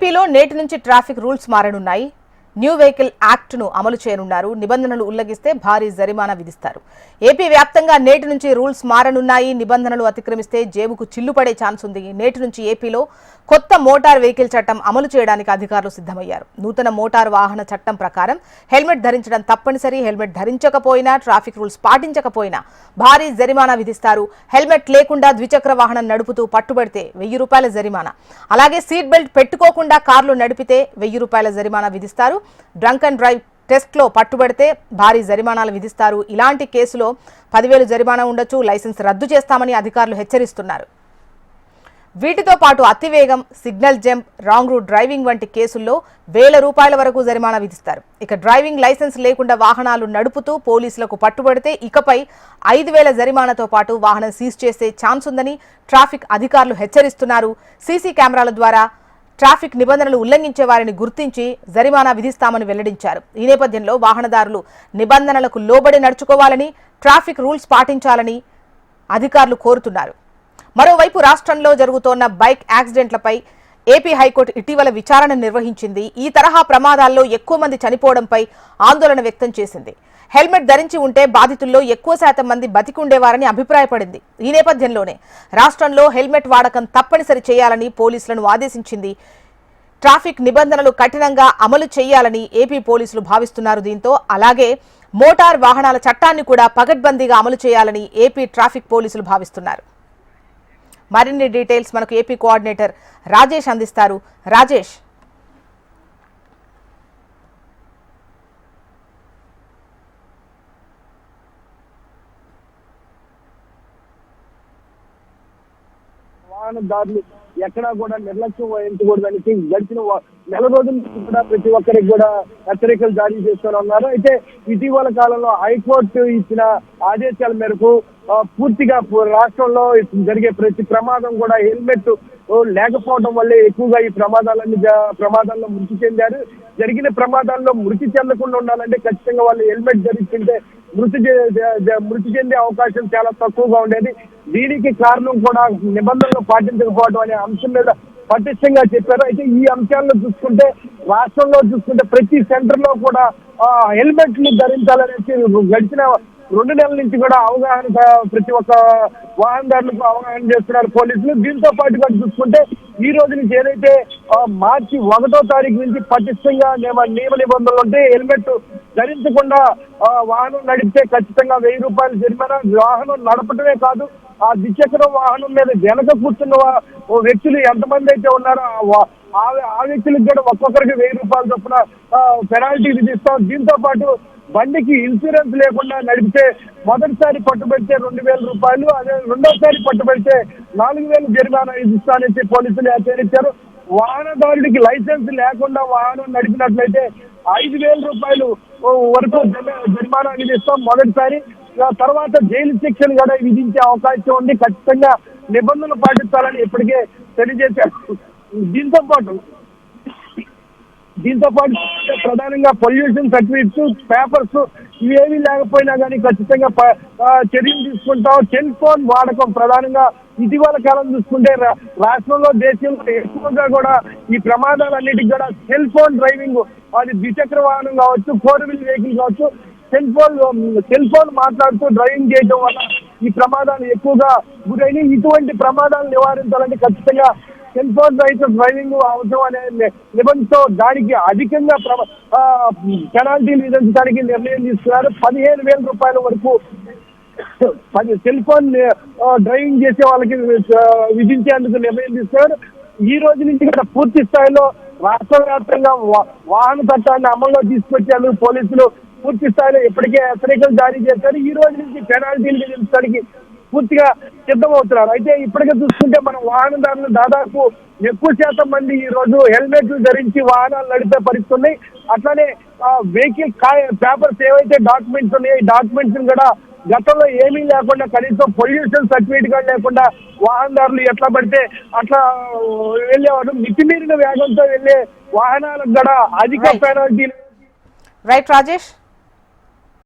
ఏపీలో నేటి నుంచి ట్రాఫిక్ రూల్స్ మారనున్నాయి. న్యూ వెహికల్ యాక్ట్ ను అమలు చేయనున్నారు. నిబంధనలు ఉల్లంఘిస్తే భారీ జరిమానా విధిస్తారు. ఏపీ వ్యాప్తంగా నేటి నుంచి రూల్స్ మారనున్నాయి. నిబంధనలు అతిక్రమిస్తే జేబుకు చిల్లు పడే ఛాన్స్ ఉంది. నేటి నుంచి ఏపీలో కొత్త మోటార్ వెహికల్ చట్టం అమలు చేయడానికి అధికారులు సిద్ధమయ్యారు. నూతన మోటార్ వాహన చట్టం ప్రకారం హెల్మెట్ ధరించడం తప్పనిసరి. హెల్మెట్ ధరించకపోయినా, ట్రాఫిక్ రూల్స్ పాటించకపోయినా భారీ జరిమానా విధిస్తారు. హెల్మెట్ లేకుండా ద్విచక్ర వాహనం నడుపుతూ పట్టుబడితే ₹1000 జరిమానా. అలాగే సీట్ బెల్ట్ పెట్టుకోకుండా కార్లు నడిపితే ₹1000 జరిమానా విధిస్తారు. డ్రంక్ అండ్ డ్రైవ్ టెస్ట్ లో పట్టుబడితే భారీ జరిమానాలు విధిస్తారు. ఇలాంటి కేసులో 10,000 జరిమానా ఉండొచ్చు. లైసెన్స్ రద్దు చేస్తామని అధికారులు హెచ్చరిస్తున్నారు. వీటితో పాటు అతివేగం, signal jump, wrong route driving వంటి కేసుల్లో ₹1000 వరకు జరిమానా విధిస్తారు. ఇక డ్రైవింగ్ లైసెన్స్ లేకుండా వాహనాలు నడుపుతూ పోలీసులకు పట్టుబడితే ఇకపై 5,000 జరిమానాతో పాటు వాహనం సీజ్ చేసే ఛాన్స్ ఉందని ట్రాఫిక్ అధికారులు హెచ్చరిస్తున్నారు. సీసీ కెమెరాల ద్వారా ట్రాఫిక్ నిబంధనలు ఉల్లంఘించే వారిని గుర్తించి జరిమానా విధిస్తామని వెల్లడించారు. ఈ నేపథ్యంలో వాహనదారులు నిబంధనలకు లోబడి నడుచుకోవాలని, ట్రాఫిక్ రూల్స్ పాటించాలని అధికారులు కోరుతున్నారు. మరోవైపు రాష్ట్రంలో జరుగుతోన్న బైక్ యాక్సిడెంట్లపై ఏపీ హైకోర్టు ఇటీవల విచారణ నిర్వహించింది. ఈ తరహా ప్రమాదాల్లో ఎక్కువ మంది చనిపోవడంపై ఆందోళన వ్యక్తం చేసింది. హెల్మెట్ ధరించి ఉంటే బాధితుల్లో ఎక్కువ శాతం మంది బతికుండేవారని అభిప్రాయపడింది. ఈ నేపథ్యంలోనే రాష్ట్రంలో హెల్మెట్ వాడకం తప్పనిసరి చేయాలని పోలీసులను ఆదేశించింది. ట్రాఫిక్ నిబంధనలు కఠినంగా అమలు చేయాలని ఏపీ పోలీసులు భావిస్తున్నారు. దీంతో అలాగే మోటార్ వాహనాల చట్టాన్ని కూడా పకడ్బందీగా అమలు చేయాలని ఏపీ ట్రాఫిక్ పోలీసులు భావిస్తున్నారు. మరిన్ని డీటెయిల్స్ మనకు ఏపీ కోఆర్డినేటర్ రాజేష్ అందిస్తారు. రాజేష్, వాహనదారులు ఎక్కడా కూడా నిర్లక్ష్యం వహించకూడదని గడిచిన నెల రోజుల నుంచి కూడా ప్రతి ఒక్కరికి కూడా హెచ్చరికలు జారీ చేస్తూనే ఉన్నారు. అయితే ఇటీవల కాలంలో హైకోర్టు ఇచ్చిన ఆదేశాల మేరకు పూర్తిగా రాష్ట్రంలో జరిగే ప్రతి ప్రమాదం కూడా హెల్మెట్ లేకపోవడం వల్లే ఎక్కువగా ఈ ప్రమాదాల్లో మృతి చెందారు. జరిగిన ప్రమాదాల్లో మృతి చెందకుండా ఉండాలంటే ఖచ్చితంగా వాళ్ళు హెల్మెట్ ధరిస్తుంటే మృతి చెందే అవకాశం చాలా తక్కువగా ఉండేది. దీనికి కారణం కూడా నిబంధనలు పాటించకపోవడం అనే అంశం మీద పటిష్టంగా చెప్పారు. అయితే ఈ అంశాలను చూసుకుంటే రాష్ట్రంలో చూసుకుంటే ప్రతి సెంటర్ లో కూడా హెల్మెట్లు ధరించాలనేసి గడిచిన 2 నెలల నుంచి కూడా అవగాహన ప్రతి ఒక్క వాహనదారులకు అవగాహన చేస్తున్నారు పోలీసులు. దీంతో పాటుగా చూసుకుంటే ఈ రోజు నుంచి ఏదైతే మార్చి 1వ తారీఖు నుంచి పటిష్టంగా నియమ నిబంధనలు ఉంటే హెల్మెట్ ధరించకుండా వాహనం నడిపితే ఖచ్చితంగా ₹1000 జరిమానా. వాహనం నడపడమే కాదు, ఆ ద్విచక్ర వాహనం మీద వెనక కూర్చున్న వ్యక్తులు ఎంతమంది అయితే ఉన్నారో ఆ వ్యక్తులకు కూడా ఒక్కొక్కరికి ₹1000 చొప్పున పెనాల్టీ విధిస్తాం. దీంతో పాటు బండికి ఇన్సూరెన్స్ లేకుండా నడిపితే మొదటిసారి పట్టుబడితే ₹2,000, అదే రెండోసారి పట్టుబడితే 4,000 జరిమానా విధిస్తానని పోలీసులు హెచ్చరించారు. వాహనదారుడికి లైసెన్స్ లేకుండా వాహనం నడిపినట్లయితే ₹5,000 వరకు జరిమానా విధిస్తాం మొదటిసారి. తర్వాత జైలు శిక్షను కూడా విధించే అవకాశం ఉంది. ఖచ్చితంగా నిబంధనలు పాటించాలని ఇప్పటికే తెలియజేశారు. దీంతో పాటు ప్రధానంగా పొల్యూషన్ సర్టిఫికెట్స్, పేపర్స్ ఇవేవి లేకపోయినా కానీ ఖచ్చితంగా చర్యలు తీసుకుంటాం. సెల్ ఫోన్ వాడకం ప్రధానంగా ఇటీవల కాలం చూసుకుంటే రాష్ట్రంలో, దేశంలో ఎక్కువగా కూడా ఈ ప్రమాదాలన్నిటికీ కూడా సెల్ ఫోన్ డ్రైవింగ్, అది ద్విచక్ర వాహనం కావచ్చు, 4 వీలర్ వెహికల్ కావచ్చు, సెల్ ఫోన్ మాట్లాడుతూ డ్రైవింగ్ చేయడం వల్ల ఈ ప్రమాదాలు ఎక్కువగా గురైన. ఇటువంటి ప్రమాదాలు నివారించాలంటే ఖచ్చితంగా సెల్ ఫోన్ రహిత డ్రైవింగ్ అవసరం అనే నిబంధనతో దానికి అధికంగా పెనాల్టీలు విధించడానికి నిర్ణయం తీసుకున్నారు. ₹15,000 వరకు సెల్ ఫోన్ డ్రైవింగ్ చేసే వాళ్ళకి విధించేందుకు నిర్ణయం తీసుకున్నారు. ఈ రోజు నుంచి కూడా పూర్తి స్థాయిలో రాష్ట్ర వ్యాప్తంగా వాహన చట్టాన్ని అమల్లో తీసుకొచ్చేందుకు పోలీసులు పూర్తి స్థాయిలో ఇప్పటికే హెచ్చరికలు జారీ చేశారు. ఈ రోజు నుంచి పెనాల్టీలు విధించడానికి పూర్తిగా సిద్ధమవుతున్నారు. అయితే ఇప్పటికే చూసుకుంటే మన వాహనదారులు దాదాపు ఎక్కువ శాతం మంది ఈ రోజు హెల్మెట్లు ధరించి వాహనాలు నడిపే పరిస్థితి ఉన్నాయి. అట్లానే వెహికల్ పేపర్స్ ఏవైతే డాక్యుమెంట్స్ ఉన్నాయో ఈ డాక్యుమెంట్స్ కూడా గతంలో ఏమీ లేకుండా కనీసం పొల్యూషన్ సర్టిఫికేట్ కూడా లేకుండా వాహనదారులు ఎట్లా పడితే అట్లా వెళ్ళేవారు. మితిమీరిన వేగంతో వెళ్ళే వాహనాలకు కూడా అధిక పెనాల్టీలు. రైట్ రాజేష్.